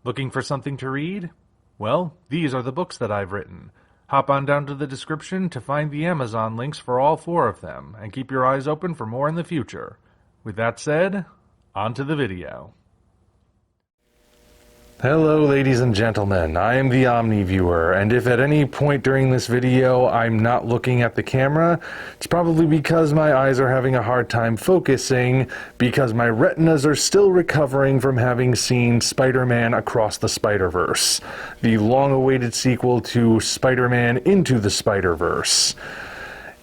Looking for something to read? Well, these are the books that I've written. Hop on down to the description to find the Amazon links for all 4 of them, and keep your eyes open for more in the future. With that said, on to the video. Hello ladies and gentlemen, I am the Omni viewer, and if at any point during this video I'm not looking at the camera, it's probably because my eyes are having a hard time focusing, because my retinas are still recovering from having seen Spider-Man Across the Spider-Verse, the long-awaited sequel to Spider-Man Into the Spider-Verse.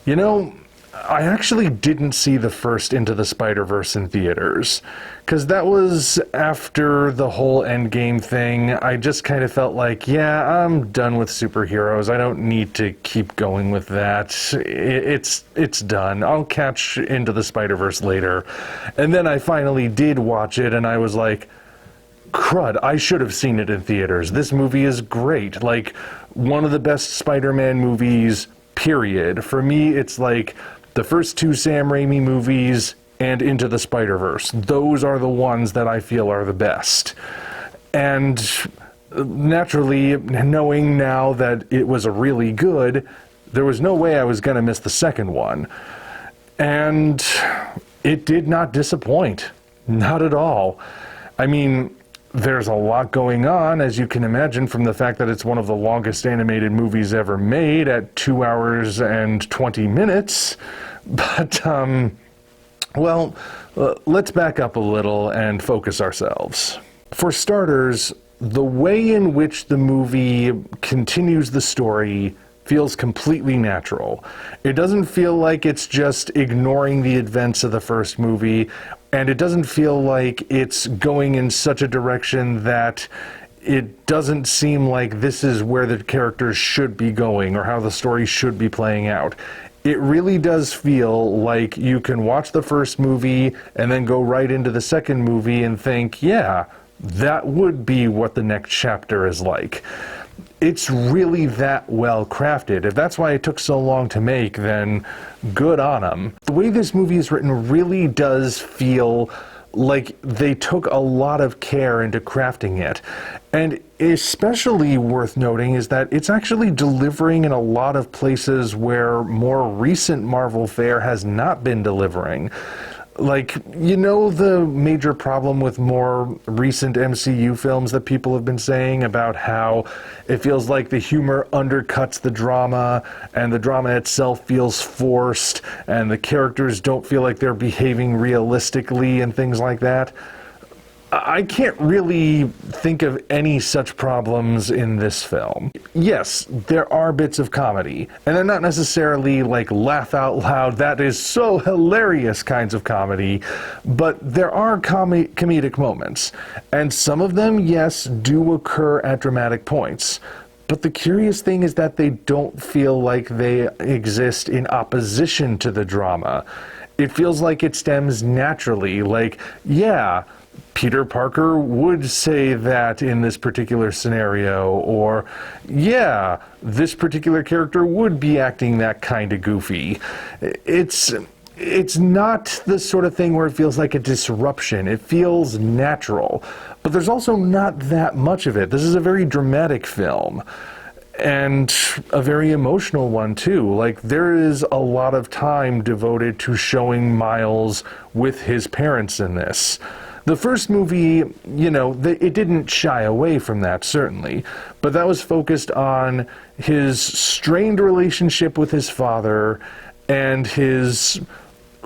You know, I actually didn't see the first Into the Spider-Verse in theaters, because that was after the whole Endgame thing. I just kind of felt like, yeah, I'm done with superheroes. I don't need to keep going with that. It's done. I'll catch Into the Spider-Verse later. And then I finally did watch it, and I was like, crud, I should have seen it in theaters. This movie is great. Like, one of the best Spider-Man movies, period. For me, it's like the first 2 Sam Raimi movies and Into the Spider-Verse. Those are the ones that I feel are the best. And naturally, knowing now that it was a really good, there was no way I was going to miss the second one. And it did not disappoint. Not at all. I mean, there's a lot going on, as you can imagine, from the fact that it's one of the longest animated movies ever made at 2 hours and 20 minutes. But, well, let's back up a little and focus ourselves. For starters, the way in which the movie continues the story feels completely natural. It doesn't feel like it's just ignoring the events of the first movie, and it doesn't feel like it's going in such a direction that it doesn't seem like this is where the characters should be going or how the story should be playing out. It really does feel like you can watch the first movie and then go right into the second movie and think, yeah, that would be what the next chapter is like. It's really that well crafted. If that's why it took so long to make, then good on them. The way this movie is written really does feel like they took a lot of care into crafting it. And especially worth noting is that it's actually delivering in a lot of places where more recent Marvel fare has not been delivering. Like, you know, the major problem with more recent MCU films that people have been saying about how it feels like the humor undercuts the drama and the drama itself feels forced and the characters don't feel like they're behaving realistically and things like that? I can't really think of any such problems in this film. Yes, there are bits of comedy, and they're not necessarily like laugh out loud, that is so hilarious kinds of comedy, but there are comedic moments, and some of them, yes, do occur at dramatic points. But the curious thing is that they don't feel like they exist in opposition to the drama. It feels like it stems naturally, like, yeah, Peter Parker would say that in this particular scenario, or yeah, this particular character would be acting that kind of goofy. It's not the sort of thing where it feels like a disruption. It feels natural, but there's also not that much of it. This is a very dramatic film. And a very emotional one too. Like, there is a lot of time devoted to showing Miles with his parents in this. The first movie, you know, it didn't shy away from that, certainly, but that was focused on his strained relationship with his father and his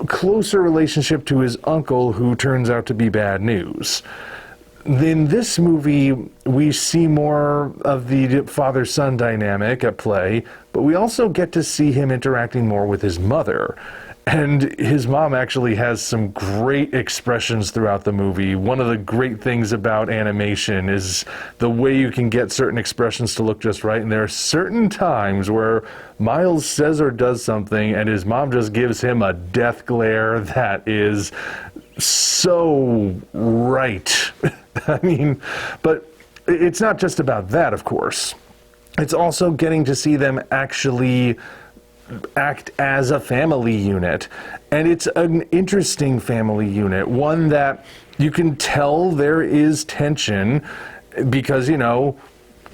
closer relationship to his uncle, who turns out to be bad news. In this movie, we see more of the father-son dynamic at play, but we also get to see him interacting more with his mother. And his mom actually has some great expressions throughout the movie. One of the great things about animation is the way you can get certain expressions to look just right. And there are certain times where Miles says or does something and his mom just gives him a death glare that is so right. I mean, but it's not just about that, of course. It's also getting to see them actually act as a family unit, and it's an interesting family unit, one that you can tell there is tension, because, you know,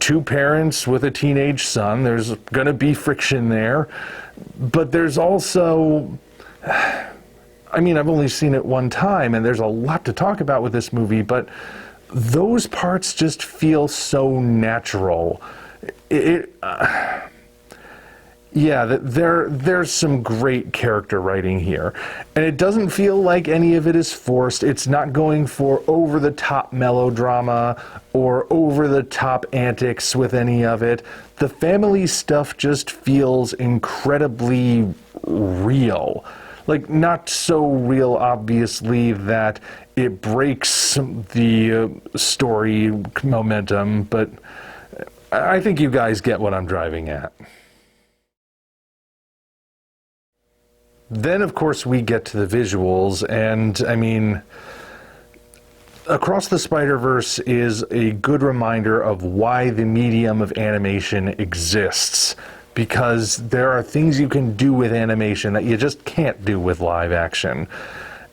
two parents with a teenage son, there's going to be friction there. But there's also, I mean, I've only seen it one time, and there's a lot to talk about with this movie, but those parts just feel so natural. Yeah, there's some great character writing here. And it doesn't feel like any of it is forced. It's not going for over-the-top melodrama or over-the-top antics with any of it. The family stuff just feels incredibly real. Like, not so real, obviously, that it breaks the story momentum, but I think you guys get what I'm driving at. Then, of course, we get to the visuals, and I mean, Across the Spider-Verse is a good reminder of why the medium of animation exists, because there are things you can do with animation that you just can't do with live action.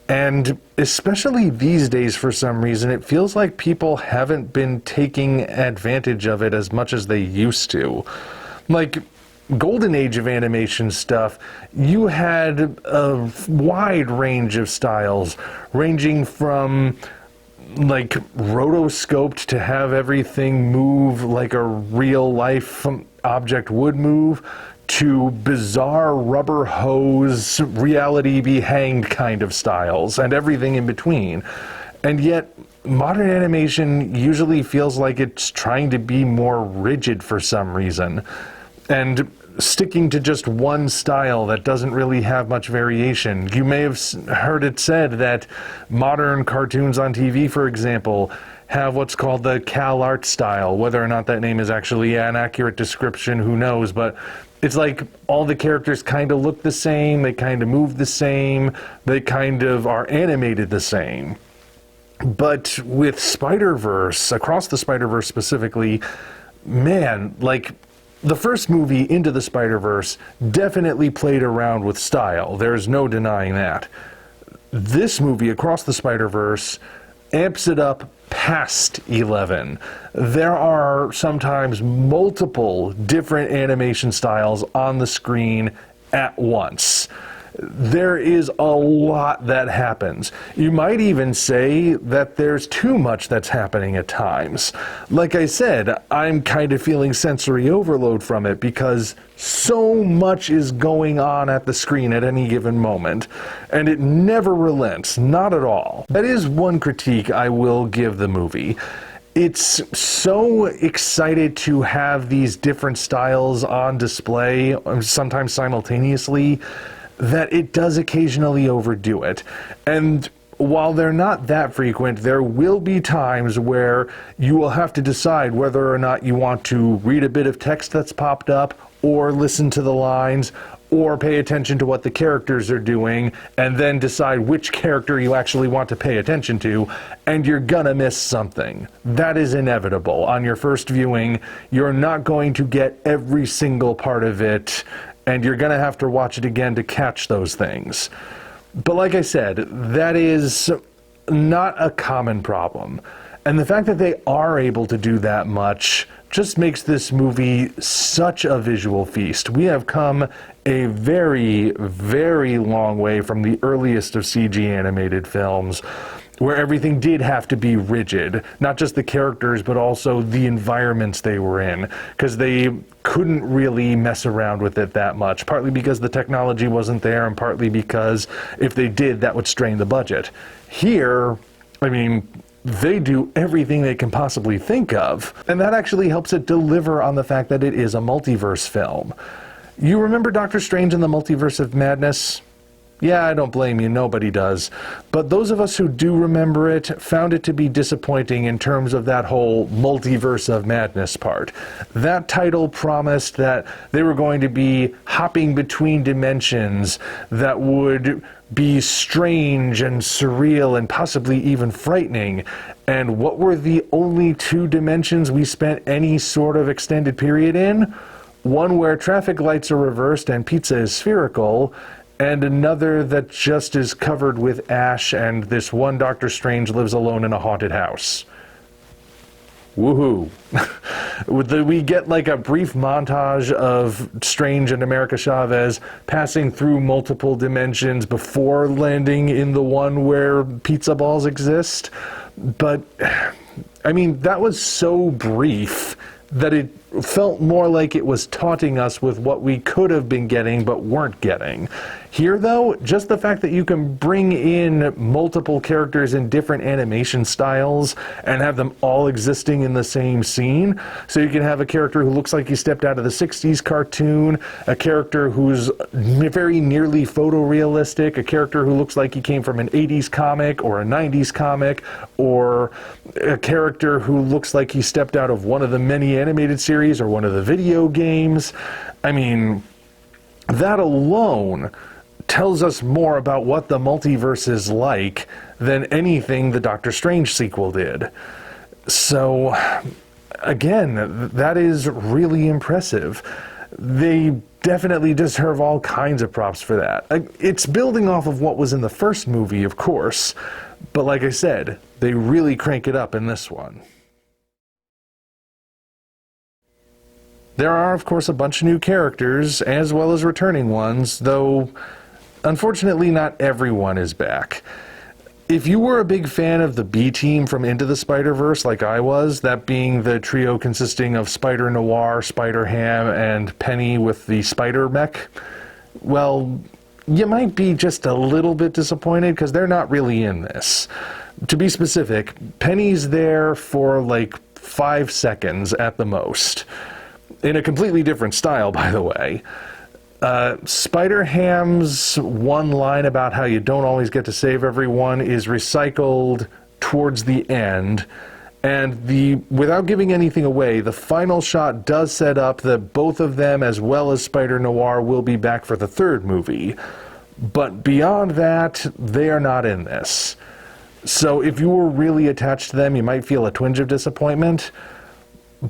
And especially these days, for some reason, it feels like people haven't been taking advantage of it as much as they used to. Like, golden age of animation stuff, you had a wide range of styles, ranging from like rotoscoped to have everything move like a real life object would move, to bizarre rubber hose, reality be hanged kind of styles, and everything in between. And yet, modern animation usually feels like it's trying to be more rigid for some reason, and sticking to just one style that doesn't really have much variation. You may have heard it said that modern cartoons on TV, for example, have what's called the Cal Art style. Whether or not that name is actually an accurate description, who knows, but it's like all the characters kind of look the same, they kind of move the same, they kind of are animated the same. But with Spider-Verse, Across the Spider-Verse specifically, man, like, the first movie, Into the Spider-Verse, definitely played around with style. There's no denying that. This movie, Across the Spider-Verse, amps it up past 11. There are sometimes multiple different animation styles on the screen at once. There is a lot that happens. You might even say that there's too much that's happening at times. Like I said, I'm kind of feeling sensory overload from it because so much is going on at the screen at any given moment, and it never relents, not at all. That is one critique I will give the movie. It's so excited to have these different styles on display, sometimes simultaneously, that it does occasionally overdo it. And while they're not that frequent, there will be times where you will have to decide whether or not you want to read a bit of text that's popped up, or listen to the lines, or pay attention to what the characters are doing, and then decide which character you actually want to pay attention to, and you're gonna miss something. That is inevitable. On your first viewing, you're not going to get every single part of it, and you're going to have to watch it again to catch those things. But like I said, that is not a common problem. And the fact that they are able to do that much just makes this movie such a visual feast. We have come a very, very long way from the earliest of CG animated films, where everything did have to be rigid, not just the characters, but also the environments they were in, because they couldn't really mess around with it that much, partly because the technology wasn't there, and partly because if they did, that would strain the budget. Here, I mean, they do everything they can possibly think of, and that actually helps it deliver on the fact that it is a multiverse film. You remember Doctor Strange in the Multiverse of Madness? Yeah, I don't blame you, nobody does. But those of us who do remember it found it to be disappointing in terms of that whole multiverse of madness part. That title promised that they were going to be hopping between dimensions that would be strange and surreal and possibly even frightening. And what were the only two dimensions we spent any sort of extended period in? One where traffic lights are reversed and pizza is spherical, and another that just is covered with ash, and this one Doctor Strange lives alone in a haunted house. woohoo. We get like a brief montage of Strange and America Chavez passing through multiple dimensions before landing in the one where pizza balls exist. But, I mean, that was so brief that it felt more like it was taunting us with what we could have been getting but weren't getting. Here, though, just the fact that you can bring in multiple characters in different animation styles and have them all existing in the same scene, so you can have a character who looks like he stepped out of the 60s cartoon, a character who's very nearly photorealistic, a character who looks like he came from an 80s comic or a 90s comic, or a character who looks like he stepped out of one of the many animated series or one of the video games. I mean, that alone tells us more about what the multiverse is like than anything the Doctor Strange sequel did. So, again, that is really impressive. They definitely deserve all kinds of props for that. It's building off of what was in the first movie, of course, but like I said, they really crank it up in this one. There are, of course, a bunch of new characters, as well as returning ones, though unfortunately not everyone is back. If you were a big fan of the B-Team from Into the Spider-Verse like I was, that being the trio consisting of Spider-Noir, Spider-Ham, and Penny with the Spider-Mech, well, you might be just a little bit disappointed because they're not really in this. To be specific, Penny's there for like 5 seconds at the most. In a completely different style, by the way. Spider-Ham's one line about how you don't always get to save everyone is recycled towards the end, and without giving anything away, the final shot does set up that both of them, as well as Spider-Noir, will be back for the third movie. But beyond that, they are not in this. So if you were really attached to them, you might feel a twinge of disappointment.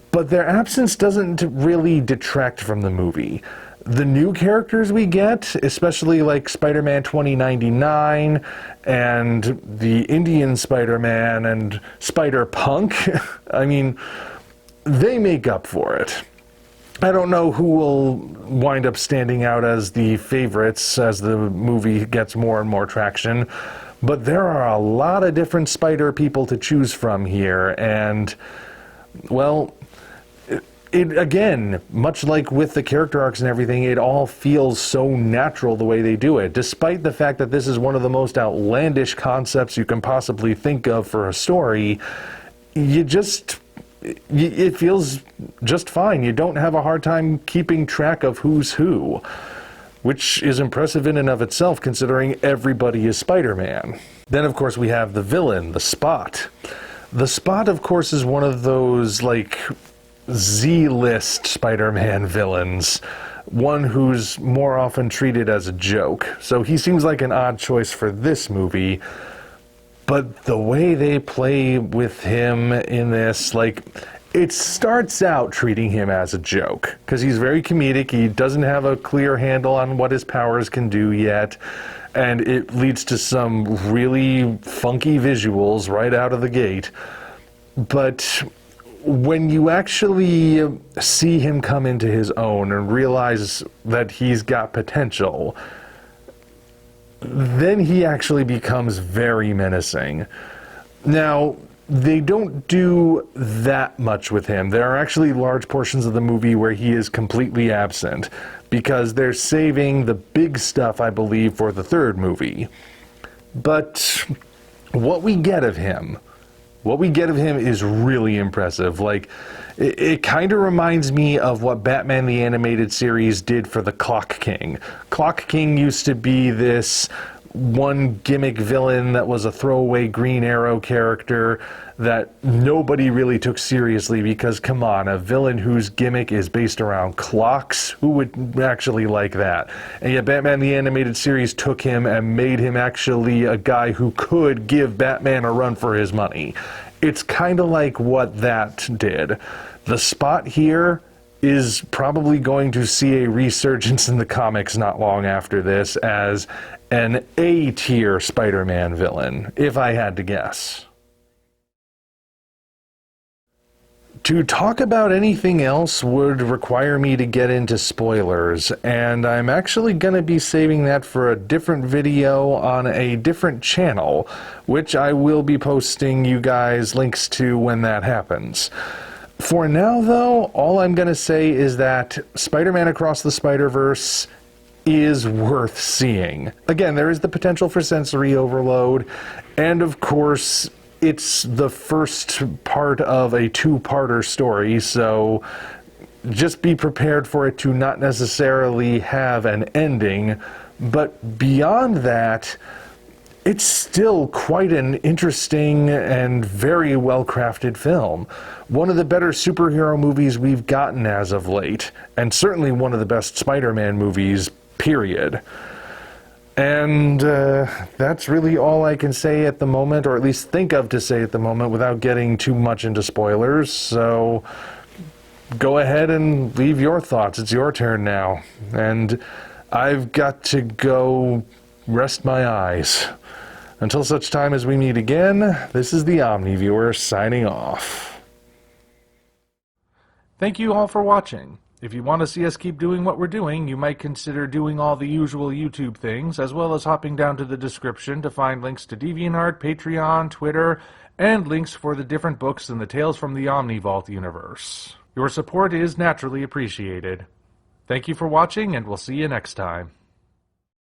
But their absence doesn't really detract from the movie. The new characters we get, especially like Spider-Man 2099 and the Indian Spider-Man and Spider-Punk, I mean, they make up for it. I don't know who will wind up standing out as the favorites as the movie gets more and more traction, but there are a lot of different Spider people to choose from here, and, well, it, again, much like with the character arcs and everything, it all feels so natural the way they do it. Despite the fact that this is one of the most outlandish concepts you can possibly think of for a story, it feels just fine. You don't have a hard time keeping track of who's who, which is impressive in and of itself considering everybody is Spider-Man. Then, of course, we have the villain, the Spot. The Spot, of course, is one of those, like, Z-list Spider-Man villains, one who's more often treated as a joke. So he seems like an odd choice for this movie, but the way they play with him in this, like, it starts out treating him as a joke, because he's very comedic, he doesn't have a clear handle on what his powers can do yet, and it leads to some really funky visuals right out of the gate. But when you actually see him come into his own and realize that he's got potential, then he actually becomes very menacing. Now, they don't do that much with him. There are actually large portions of the movie where he is completely absent, because they're saving the big stuff, I believe, for the third movie. But what we get of him is really impressive. Like, it kind of reminds me of what Batman the Animated Series did for the Clock King. Clock King used to be this one gimmick villain that was a throwaway Green Arrow character that nobody really took seriously because, come on, a villain whose gimmick is based around clocks? Who would actually like that? And yet Batman the Animated Series took him and made him actually a guy who could give Batman a run for his money. It's kind of like what that did. The Spot here is probably going to see a resurgence in the comics not long after this as an A-tier Spider-Man villain, if I had to guess. To talk about anything else would require me to get into spoilers, and I'm actually going to be saving that for a different video on a different channel, which I will be posting you guys links to when that happens. For now, though, all I'm going to say is that Spider-Man Across the Spider-Verse is worth seeing. Again, there is the potential for sensory overload, and of course, it's the first part of a two-parter story, so just be prepared for it to not necessarily have an ending. But beyond that, it's still quite an interesting and very well-crafted film. One of the better superhero movies we've gotten as of late, and certainly one of the best Spider-Man movies, period. And that's really all I can say at the moment, or at least think of to say at the moment, without getting too much into spoilers. So go ahead and leave your thoughts. It's your turn now. And I've got to go rest my eyes. Until such time as we meet again, this is the Omni Viewer signing off. Thank you all for watching. If you want to see us keep doing what we're doing, you might consider doing all the usual YouTube things, as well as hopping down to the description to find links to DeviantArt, Patreon, Twitter, and links for the different books in the Tales from the Omnivault universe. Your support is naturally appreciated. Thank you for watching, and we'll see you next time.